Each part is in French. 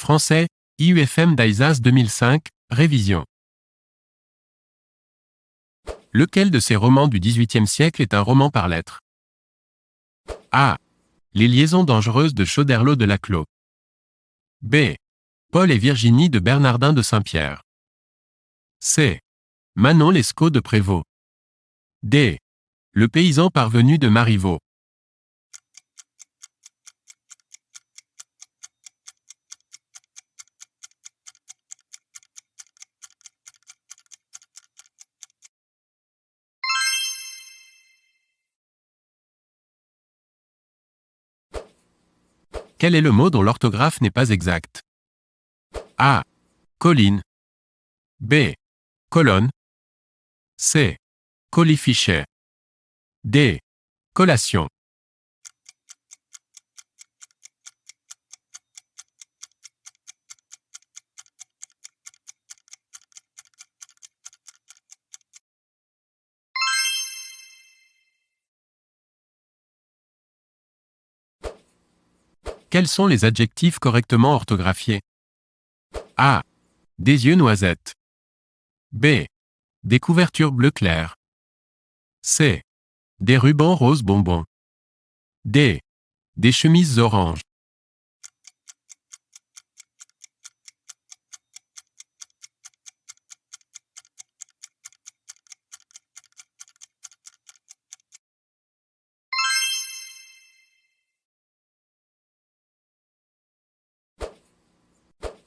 Français, IUFM d'Alsace 2005, révision. Lequel de ces romans du XVIIIe siècle est un roman par lettres? A. Les liaisons dangereuses de Choderlos de Laclos. B. Paul et Virginie de Bernardin de Saint-Pierre. C. Manon Lescaut de Prévost. D. Le paysan parvenu de Marivaux. Quel est le mot dont l'orthographe n'est pas exacte? A. Colline. B. Colonne. C. Colifichet. D. Collation. Quels sont les adjectifs correctement orthographiés? A. Des yeux noisettes. B. Des couvertures bleu clair. C. Des rubans rose bonbon. D. Des chemises orange.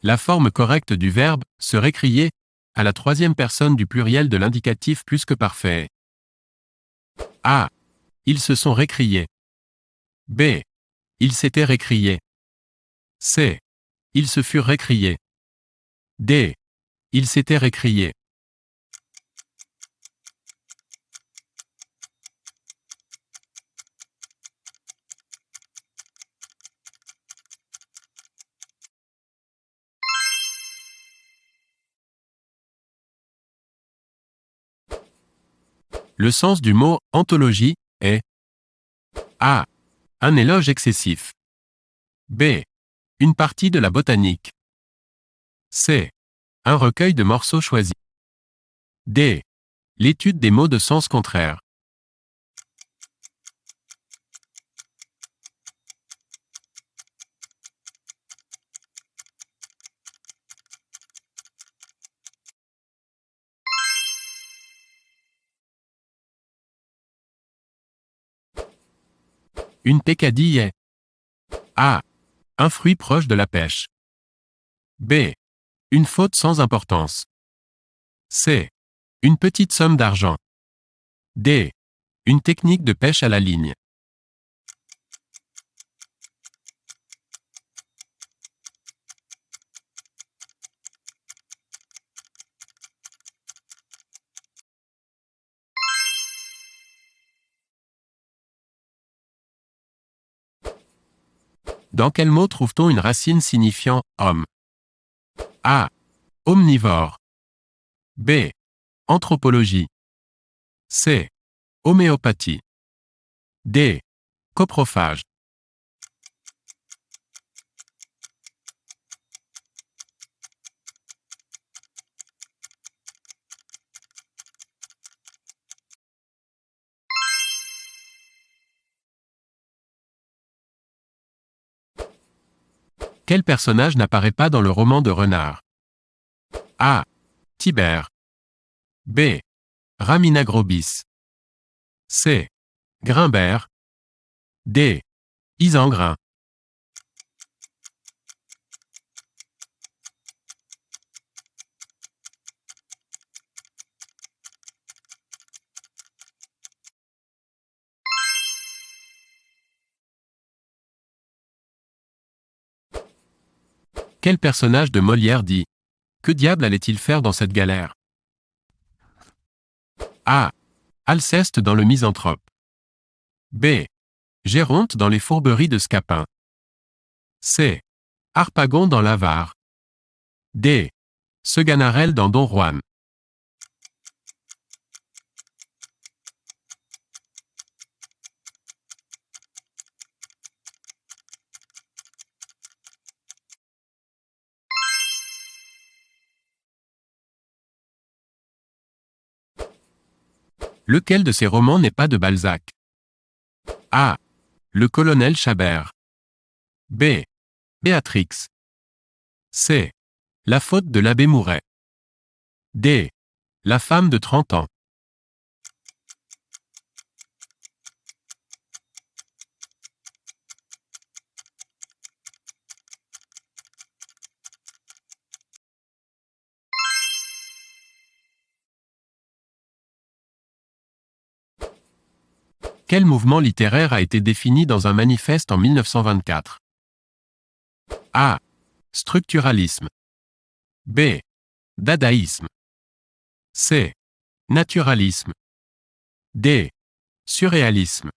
La forme correcte du verbe « se récrier » à la troisième personne du pluriel de l'indicatif plus que parfait. A. Ils se sont récriés. B. Ils s'étaient récriés. C. Ils se furent récriés. D. Ils s'étaient récriés. Le sens du mot « anthologie » est A. Un éloge excessif. B. Une partie de la botanique. C. Un recueil de morceaux choisis. D. L'étude des mots de sens contraire. Une peccadille est A. Un fruit proche de la pêche. B. Une faute sans importance. C. Une petite somme d'argent. D. Une technique de pêche à la ligne. Dans quel mot trouve-t-on une racine signifiant homme? A. Omnivore. B. Anthropologie. C. Homéopathie. D. Coprophage. Quel personnage n'apparaît pas dans le roman de Renard? A. Tibère. B. Raminagrobis. C. Grimbert. D. Isengrin. Quel personnage de Molière dit « Que diable allait-il faire dans cette galère ?» A. Alceste dans le Misanthrope. B. Géronte dans les fourberies de Scapin. C. Harpagon dans l'Avare. D. Seganarelle dans Don Juan. Lequel de ces romans n'est pas de Balzac? A. Le colonel Chabert. B. Béatrix. C. La faute de l'abbé Mouret. D. La femme de 30 ans. Quel mouvement littéraire a été défini dans un manifeste en 1924? A. Structuralisme. B. Dadaïsme. C. Naturalisme. D. Surréalisme.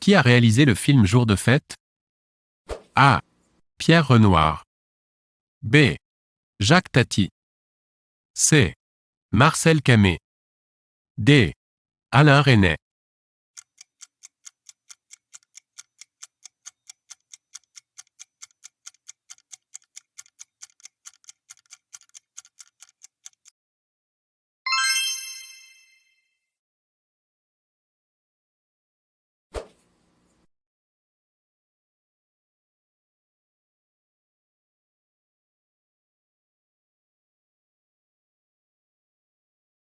Qui a réalisé le film Jour de fête? A. Pierre Renoir. B. Jacques Tati. C. Marcel Camé. D. Alain Resnais.